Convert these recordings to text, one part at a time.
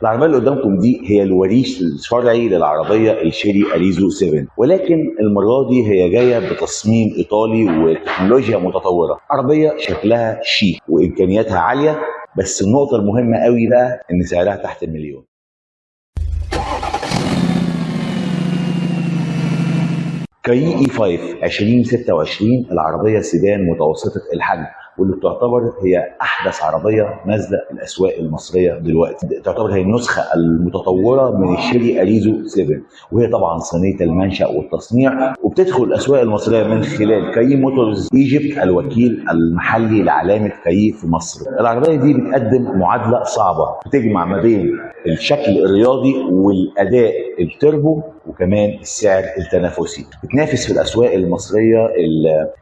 العربيه اللي قدامكم دي هي الوريث الشرعي للعربيه الشيري اريزو 7، ولكن المره دي هي جايه بتصميم ايطالي وتكنولوجيا متطوره. عربيه شكلها شيك وامكانياتها عاليه، بس النقطه المهمه قوي بقى ان سعرها تحت المليون. كايي اي 5 2026 العربيه سيدان متوسطه الحجم، واللي بتعتبر هي احدث عربيه نازله الاسواق المصريه دلوقتي. تعتبر هي النسخه المتطوره من الشيري اريزو 7، وهي طبعا صينيه المنشا والتصنيع، وبتدخل الاسواق المصريه من خلال كايي موتورز ايجيبت الوكيل المحلي لعلامه كايي في مصر. العربيه دي بتقدم معادله صعبه بتجمع ما بين الشكل الرياضي والاداء التربو وكمان السعر التنافسي. بتنافس في الاسواق المصريه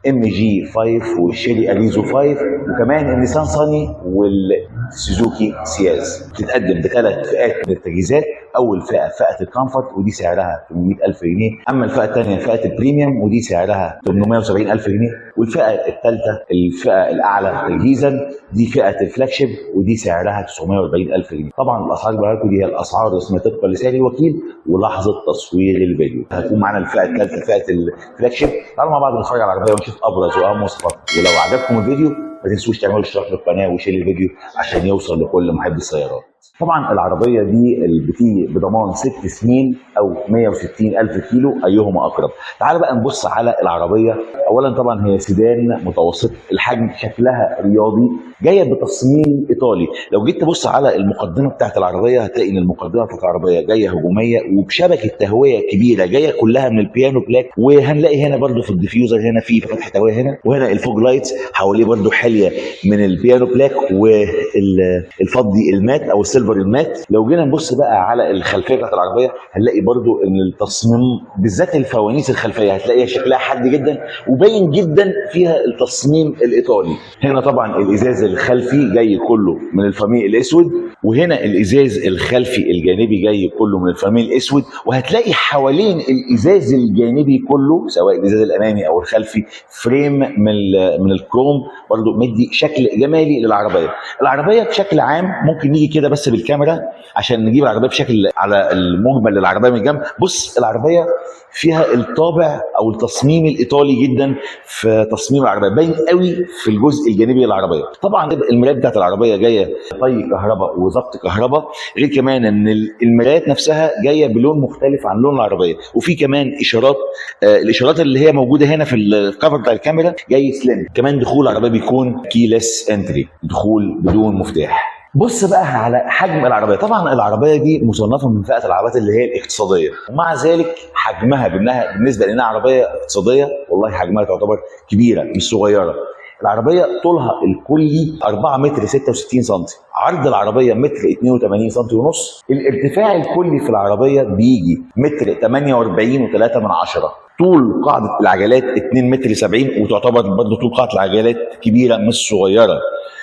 الام جي 5 والشيري اريزو 5 وكمان النيسان صاني والسوزوكي سياز. بتتقدم بثلاث فئات من التجهيزات. اول فئه الكومفورت ودي سعرها 800,000 جنيه، اما الفئه الثانيه فئه البريميوم ودي سعرها 870,000 جنيه، والفئه الثالثه الفئه الاعلى تجهيزا دي فئه الفلاج شيب ودي سعرها 940,000 جنيه. طبعا الاسعار اللي بقولها دي هي الاسعار الرسميه طبقا لسعر الوكيل ولحظه تصوير الفيديو. هتكون معانا الفئه الثالثه فئه الفلاج شيب. تعالوا مع بعض نتفرج على العربيه ونشوف ابرز واهم مواصفاتها، ولو عجبكم الفيديو ما تنسوش تعملوا اشتراك في القناه وشير الفيديو عشان يوصل لكل محب السيارات. طبعا العربيه دي اللي بتيجي بضمان 6 سنين او 160,000 كيلو ايهما اقرب. تعالوا بقى نبص على العربيه. اولا طبعا هي سيدان متوسط الحجم، شكلها رياضي، جايه بتصميم ايطالي. لو جيت تبص على المقدمه بتاعت العربيه هتلاقي ان المقدمه بتاعت العربيه جايه هجوميه وبشبكه تهويه كبيره جايه كلها من البيانو بلاك، وهنلاقي هنا برده في الديفيوزر هنا في فتحه تهويه هنا، وهنا الفوج لايتس حواليه برده حليه من البيانو بلاك والفضي المات او السيلفر المات. لو جينا نبص بقى على الخلفيه بتاعت العربيه هنلاقي برده ان التصميم بالذات الفوانيس الخلفيه هتلاقيها شكلها حاد جدا وباين جدا فيها التصميم الايطالي. هنا طبعا الازاز الخلفي جاي كله من الفامي الاسود، وهنا الازاز الخلفي الجانبي جاي كله من الفامي الاسود، وهتلاقي حوالين الازاز الجانبي كله سواء الازاز الامامي او الخلفي فريم من الكروم برضو مدي شكل جمالي للعربيه. العربيه بشكل عام ممكن نيجي كده بس بالكاميرا عشان نجيب العربيه بشكل على المجمل للعربيه من الجنب. بص العربيه فيها الطابع او التصميم الايطالي جدا في تصميم العربيه، باين قوي في الجزء الجانبي للعربيه. طبعا المرايات بتاعت العربيه جايه طي كهرباء وضبط كهرباء، غير كمان ان المرايات نفسها جايه بلون مختلف عن لون العربيه، وفي كمان اشارات الاشارات اللي هي موجوده هنا في الكفر بتاع الكاميرا جاي سليم. كمان دخول العربيه بيكون كيلس انتري، دخول بدون مفتاح. بص بقى على حجم العربيه. طبعا العربيه دي مصنفه من فئه العربيات اللي هي الاقتصاديه، ومع ذلك حجمها بالنسبه لانها عربيه اقتصاديه والله حجمها تعتبر كبيره مش صغيره. العربيه طولها الكلي 4 متر 66 سم، عرض العربيه متر 82 سم ونص، الارتفاع الكلي في العربيه بيجي متر 48 و3 من عشرة، طول قاعده العجلات 2 متر 70 وتعتبر برضه طول قاعده العجلات كبيره مش صغيره.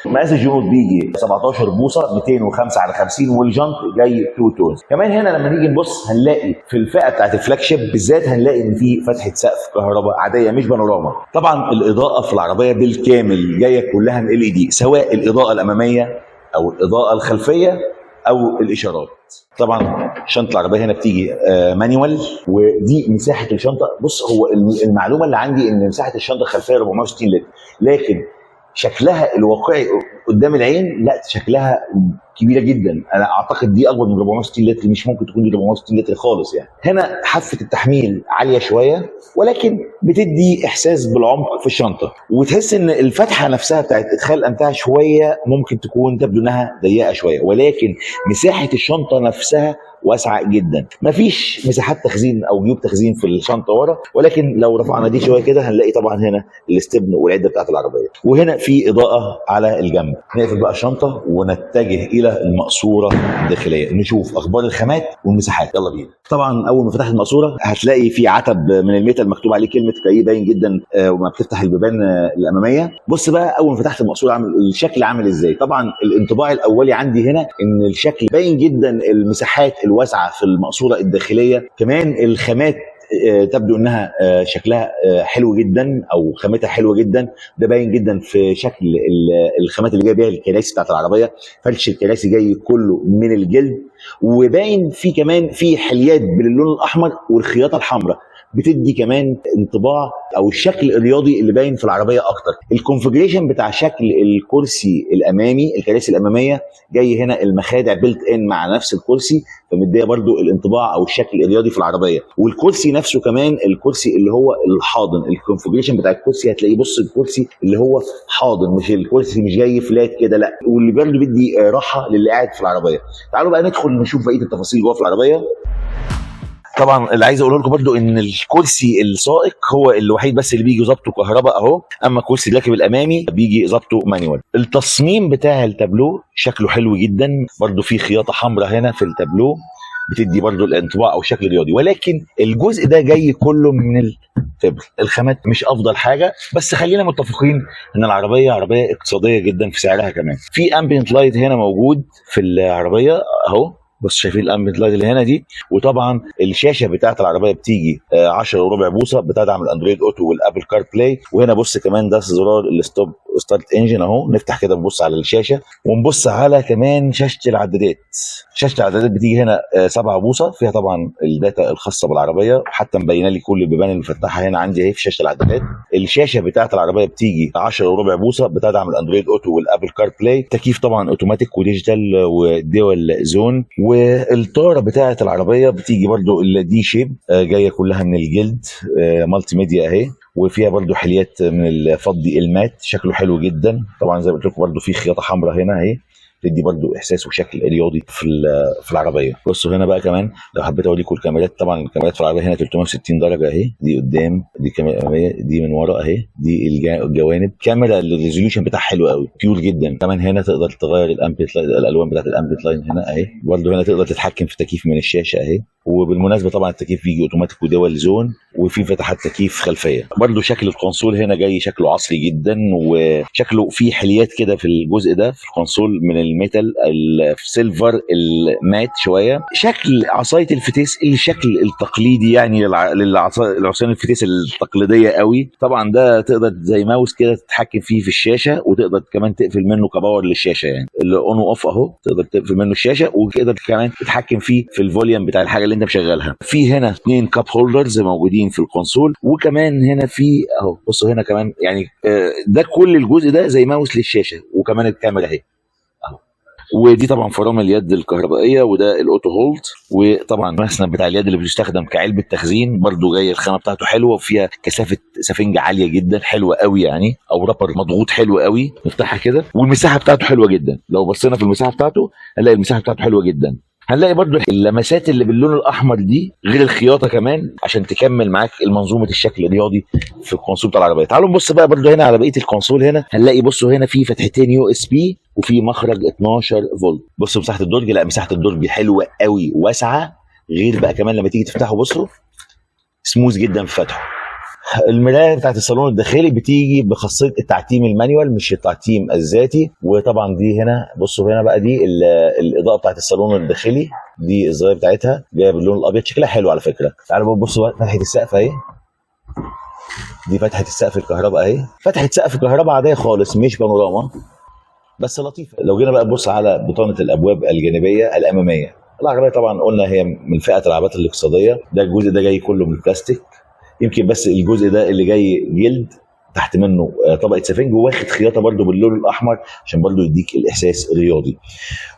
مقاس الجنود بيجي 17 بوصه 205 على 50، والجنط جاي 2 تونز. كمان هنا لما نيجي نبص هنلاقي في الفئه بتاعت الفلاج شيب بالذات هنلاقي ان في فتحه سقف كهرباء عاديه مش بانوراما. طبعا الاضاءه في العربيه بالكامل جايه كلها من LED، سواء الاضاءه الاماميه او الاضاءه الخلفيه او الاشارات. طبعا شنطه العربيه هنا بتيجي مانيوال، ودي مساحه الشنطه. بص هو المعلومه اللي عندي ان مساحه الشنطه الخلفيه 460 لتر، لكن شكلها الواقعي قدام العين لا شكلها كبيره جدا. انا اعتقد دي اكبر من 460 لتر، مش ممكن تكون دي 460 لتر خالص يعني. هنا حافه التحميل عاليه شويه ولكن بتدي احساس بالعمق في الشنطه، وتحس ان الفتحه نفسها بتاعت ادخال الامتعه شويه ممكن تكون تبدو انها ضيقه شويه، ولكن مساحه الشنطه نفسها واسعه جدا. مفيش مساحات تخزين او جيوب تخزين في الشنطه ورا، ولكن لو رفعنا دي شويه كده هنلاقي طبعا هنا الاستبن والعده بتاعت العربيه، وهنا في اضاءه على الجنب. نقفل بقى الشنطه ونتجه الى المقصوره الداخليه نشوف اخبار الخامات والمساحات. يلا بينا. طبعا اول ما فتحت المقصوره هتلاقي في عتب من الميتال مكتوب عليه كلمه كاي باين جدا وما بتفتح البيبان الاماميه. بص بقى اول ما فتحت المقصوره عامل الشكل عامل ازاي. طبعا الانطباع الاولي عندي هنا ان الشكل باين جدا، المساحات الواسعه في المقصوره الداخليه، كمان الخامات تبدو انها شكلها حلو جدا او خامتها حلوه جدا. ده باين جدا في شكل الخامات اللي جايه بيها الكراسي بتاعت العربيه. فرش الكراسي جاي كله من الجلد، وباين في كمان في حليات باللون الاحمر والخياطه الحمراء، بتدي كمان انطباع او الشكل الرياضي اللي باين في العربيه اكتر. الكونفجريشن بتاع شكل الكرسي الامامي، الكراسي الاماميه جاي هنا المخادع بيلت ان مع نفس الكرسي، فمديه برضو الانطباع او الشكل الرياضي في العربيه. والكرسي نفسه كمان الكرسي اللي هو الحاضن، الكونفجريشن بتاع الكرسي هتلاقيه بص الكرسي اللي هو حاضن، مش الكرسي مش جاي فلات كده، لا، واللي برضو بيدي راحه للي قاعد في العربيه. تعالوا بقى ندخل نشوف بقيه التفاصيل جوه في العربيه. طبعا اللي عايز اقوله لكم برضو ان الكرسي السائق هو الوحيد بس اللي بيجي ظبطه كهرباء اهو، اما الكرسي الراكب الامامي بيجي ظبطه مانيوال. التصميم بتاع التابلو شكله حلو جدا، برضو في خياطه حمراء هنا في التابلو بتدي برضو الانطباع او الشكل الرياضي، ولكن الجزء ده جاي كله من الفبر. الخامات مش افضل حاجه، بس خلينا متفقين ان العربيه عربيه اقتصاديه جدا في سعرها كمان. في امبيانت لايت هنا موجود في العربيه اهو، بص شايفين الامبيانت لايت اللي هنا دي. وطبعا الشاشه بتاعت العربيه بتيجي 10 وربع بوصه، بتدعم الاندرويد اوتو والابل كار بلاي. وهنا بص كمان ده زرار الستوب ستارت انجن اهو، نفتح كده نبص على الشاشه ونبص على كمان شاشه العدادات. شاشه العدادات بتيجي هنا 7 بوصه، فيها طبعا الداتا الخاصه بالعربيه، حتى مبينه لي كل البيبان المفتحه هنا عندي اهي في شاشه العدادات. الشاشه بتاعت العربيه بتيجي 10 وربع بوصه، بتدعم الاندرويد اوتو والابل كار بلاي. تكييف طبعا اوتوماتيك وديجيتال ودول زون. والطاره بتاعت العربيه بتيجي برضو الدي شيب، جايه كلها من الجلد، مالتي ميديا اهي، وفيها برضو حليات من الفضي المات، شكله حلو جدا. طبعا زي ما قلت لكم برضو في خياطه حمراء هنا اهي، تدي برضو احساس وشكل رياضي في العربيه. بصوا هنا بقى كمان لو حبيت اوريكم الكاميرات، طبعا الكاميرات في العربيه هنا 360 درجه اهي، دي قدام، دي كاميرا اماميه، دي من ورا اهي، دي الجوانب. كاميرا الريزوليوشن بتاعها حلو قوي، بيور جدا. كمان هنا تقدر تغير الامبيت الالوان بتاعت الامبيت لاين هنا اهي، برضو هنا تقدر تتحكم في التكييف من الشاشه اهي. وبالمناسبه طبعا التكييف بيجي اوتوماتيك ودول زون، وفي فتحات تكييف خلفيه. برضو شكل الكونسول هنا جاي شكله عصري جدا، وشكله فيه حليات كده في الجزء ده في الكونسول من الميتال السيلفر المات شويه. شكل عصايه الفتيس الشكل التقليدي يعني للعصايه الفتيس التقليديه قوي. طبعا ده تقدر زي ماوس كده تتحكم فيه في الشاشه، وتقدر كمان تقفل منه كباور للشاشه، يعني اللي اون واوف اهو تقدر تقفل منه الشاشه، وتقدر كمان تتحكم فيه في الفوليوم بتاع الحاجه اللي انت مشغلها. في هنا 2 كاب هولدرز موجودين في الكونسول، وكمان هنا في اهو بصوا هنا كمان يعني ده كل الجزء ده زي ماوس للشاشه، وكمان الكاميرا اهي اهو. ودي طبعا فرامل اليد الكهربائيه، وده الاوتو هولد. وطبعا المسند بتاع اليد اللي بيستخدم كعلبه تخزين، برضو جايه الخامه بتاعته حلوه، وفيها كثافه سفنجه عاليه جدا حلوه قوي يعني، او رابر مضغوط حلو قوي. نفتحها كده والمساحه بتاعته حلوه جدا، لو بصينا في المساحه بتاعته هنلاقي المساحه بتاعته حلوه جدا. هنلاقي برضو اللمسات اللي باللون الاحمر دي غير الخياطه كمان، عشان تكمل معاك المنظومه الشكل الرياضي في الكونسول بتاع العربيه. تعالوا نبص بقى برضو هنا على بقيه الكونسول. هنا هنلاقي بصوا هنا في فتحتين يو اس بي، وفي مخرج 12 فولت. بصوا مساحه الدرج، لا مساحه الدرج حلوه قوي واسعه، غير بقى كمان لما تيجي تفتحه بصوا سموث جدا في فتحه. المرايه بتاعت الصالون الداخلي بتيجي بخاصيه التعتيم المانيوال مش التعتيم الذاتي. وطبعا دي هنا بصوا هنا بقى دي الاضاءه بتاعت الصالون الداخلي، دي الزراير بتاعتها جايه باللون الابيض، شكلها حلو على فكره. تعالوا بصوا بقى فتحه السقف اهي، دي فتحه السقف الكهرباء اهي، فتحه سقف كهرباء عاديه خالص مش بانوراما، بس لطيفه. لو جينا بقى نبص على بطانه الابواب الجانبيه الاماميه، العربيه طبعا قلنا هي من فئه العربيات الاقتصاديه. ده الجزء ده جاي كله من البلاستيك، يمكن بس الجزء ده اللي جاي جلد، تحت منه طبقه سفنج، واخد خياطه برده باللون الاحمر عشان برده يديك الاحساس الرياضي.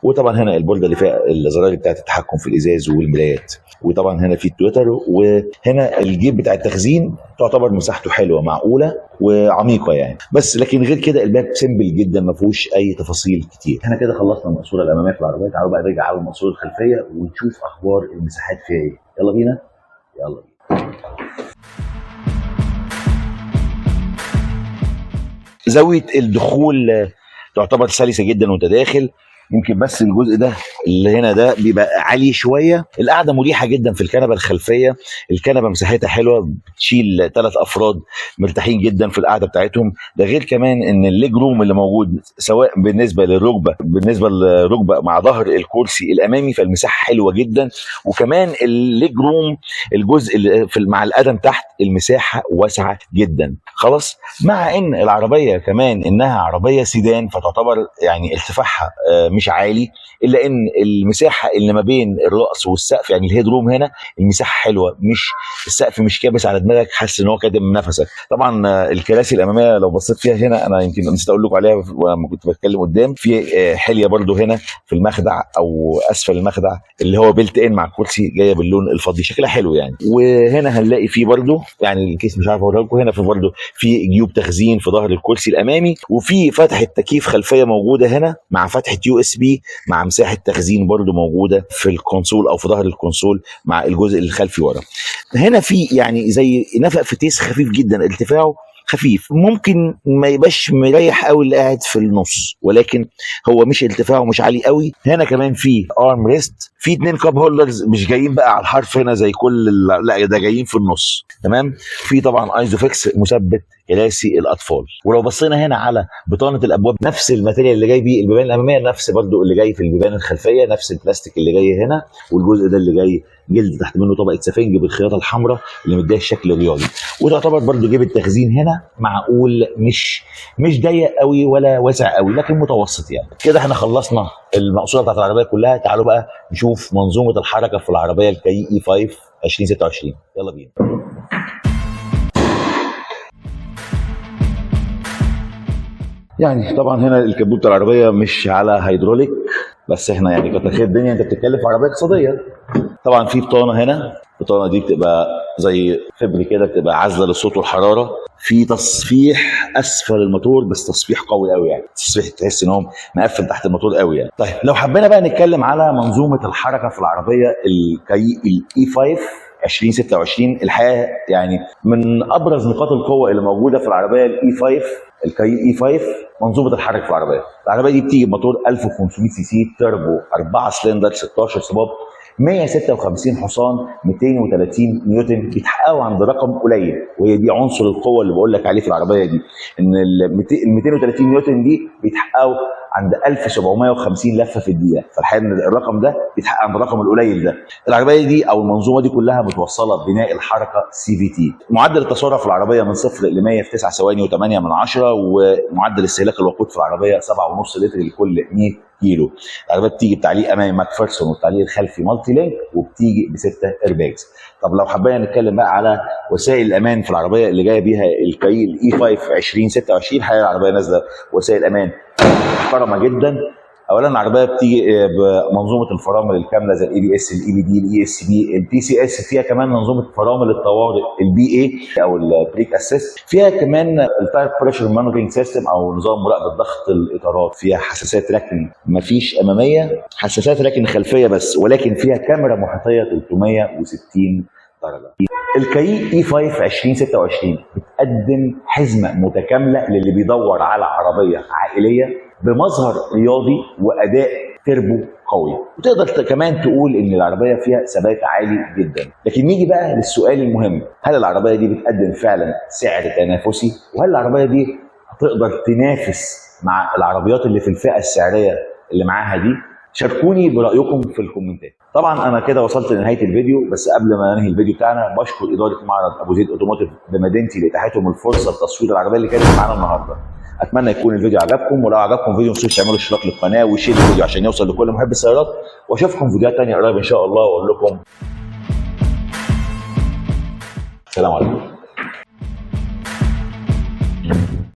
وطبعا هنا البورده اللي فيها الزراير بتاعه التحكم في الازاز والمرايات. وطبعا هنا في التويتر، وهنا الجيب بتاع التخزين تعتبر مساحته حلوه معقوله وعميقه يعني، بس لكن غير كده الباب سيمبل جدا ما فيهوش اي تفاصيل كتير. احنا كده خلصنا المقصوره الاماميه في العربيه. تعالوا بقى نرجع على المقصوره الخلفيه ونشوف اخبار المساحات فيها ايه. يلا بينا يلا بينا. زاويه الدخول تعتبر سلسه جدا وانت داخل، يمكن بس الجزء ده اللي هنا ده بيبقى عالي شويه. القعده مريحه جدا في الكنبه الخلفيه، الكنبه مساحتها حلوه، بتشيل 3 افراد مرتاحين جدا في القعده بتاعتهم. ده غير كمان ان الليج روم اللي موجود سواء بالنسبه للركبه مع ظهر الكرسي الامامي، فالمساحه حلوه جدا. وكمان الليج روم الجزء اللي مع القدم تحت المساحه واسعه جدا. خلاص، مع ان العربيه كمان انها عربيه سيدان فتعتبر يعني ارتفاعها مش عالي، الا ان المساحه اللي ما بين الراس والسقف يعني الهيد روم هنا المساحه حلوه، مش السقف مش كابس على دماغك حاسس ان هو كادم نفسك. طبعا الكراسي الاماميه لو بصيت فيها هنا، انا يمكن نسيت اقول لكم عليها لما كنت بتكلم قدام، في حليه برده هنا في المخدع او اسفل المخدع اللي هو بيلت ان مع الكرسي، جايه باللون الفضي، شكلها حلو يعني. وهنا هنلاقي فيه برده يعني الكيس مش عارف اوريها لكم، هنا في برده في جيوب تخزين في ظهر الكرسي الامامي، وفي فتحه تكييف خلفيه موجوده هنا مع فتحه يو اس بي مع مساحه تخزين برده موجوده في الكونسول او في ظهر الكونسول مع الجزء الخلفي ورا. هنا في يعني زي نفق فتيس خفيف جدا، ارتفاعه خفيف، ممكن ما يبقاش مريح قوي اللي قاعد في النص، ولكن هو مش ارتفاعه مش عالي قوي. هنا كمان في ارم ريست، في 2 كاب هولدرز مش جايين بقى على الحرف هنا زي لا ده جايين في النص، تمام. في طبعا ايزوفيكس مثبت كراسي الاطفال. ولو بصينا هنا على بطانه الابواب، نفس الماتيريال اللي جاي بيه البيبان الاماميه، نفس برضو اللي جاي في البيبان الخلفيه، نفس البلاستيك اللي جاي هنا، والجزء ده اللي جاي جلد تحت منه طبقه سفنج بالخياطه الحمراء اللي مديها الشكل الرياضي. وتعتبر برضو جيب التخزين هنا معقول، مش ضيق قوي ولا واسع قوي، لكن متوسط يعني. كده احنا خلصنا المقصوره بتاعت العربيه كلها. تعالوا بقى نشوف منظومه الحركه في العربيه الكاي اي 5 2026. يلا بينا. يعني طبعا هنا الكبوت بتاع العربيه مش على هيدروليك، بس احنا يعني كتر خير الدنيا، انت بتتكلم في عربيه اقتصاديه. طبعا في بطانه هنا، البطانه دي بتبقى زي فبر كده، بتبقى عازله للصوت والحراره. في تصفيح اسفل الموتور، بس تصفيح قوي قوي يعني، تصفيح تحس ان هو مقفل تحت الموتور قوي يعني. طيب لو حبينا بقى نتكلم على منظومه الحركه في العربيه الكاي الاي 5 2026، الحقيقه يعني من ابرز نقاط القوه اللي موجوده في العربيه الاي 5 الكاي اي 5 منظومه الحركه في العربيه. العربيه دي بتيجي بموتور 1500 سي سي تربو 4 سلندر 16 صباب، 156 حصان، 230 نيوتن، بيتحققوا عند رقم قليل، وهي دي عنصر القوه اللي بقول لك عليه في العربيه دي، ان ال 230 نيوتن دي بيتحققوا عند 1750 لفه في الدقيقه. فالحقيقه ان الرقم ده بيتحقق عند الرقم القليل ده. العربيه دي او المنظومه دي كلها متوصله ببناء الحركه سي في تي. معدل التسارع في العربيه من 0 ل 100 في 9 ثواني و8 من 10، ومعدل استهلاك الوقود في العربيه 7.5 لتر لكل 100 كيلو. العربيه بتيجي بتعليق امامي ماكفيرسون والتعليق الخلفي مالتي لينك، وبتيجي ب6 ايرباجز. طب لو حبينا نتكلم بقى على وسائل الامان في العربيه اللي جايه بيها الكاي الاي 5 2026، الحقيقه العربيه نازله وسائل امان محترمه جدا. اولا العربيه بتيجي بمنظومه الفرامل الكامله زي الاي بي اس، الاي بي دي، الاي اس بي، البي سي اس، فيها كمان منظومه فرامل الطوارئ البي اي او البريك اسيست، فيها كمان التاير بريشر مانجرينج سيستم او نظام مراقبه ضغط الاطارات، فيها حساسات ركن مفيش اماميه، حساسات ركن خلفيه بس، ولكن فيها كاميرا محيطيه 360 درجه. الكاي اي 5 2026 بتقدم حزمه متكامله للي بيدور على عربيه عائليه بمظهر رياضي واداء تربو قوي، وتقدر كمان تقول ان العربيه فيها ثبات عالي جدا. لكن نيجي بقى للسؤال المهم، هل العربيه دي بتقدم فعلا سعر تنافسي؟ وهل العربيه دي هتقدر تنافس مع العربيات اللي في الفئه السعريه اللي معاها دي؟ شاركوني برايكم في الكومنتات. طبعا انا كده وصلت لنهايه الفيديو، بس قبل ما انهي الفيديو بتاعنا بشكر اداره معرض ابو زيد اوتوموتيف بمدينتي لاتاحتهم الفرصه لتصوير العربيه اللي كانت معانا النهارده. اتمنى يكون الفيديو عجبكم، ولو عجبكم الفيديو ما تنسوش تعملوا اشتراك للقناه وشير الفيديو عشان يوصل لكل محب السيارات، واشوفكم في فيديوهات ثانيه قريب ان شاء الله، واقول لكم سلام عليكم.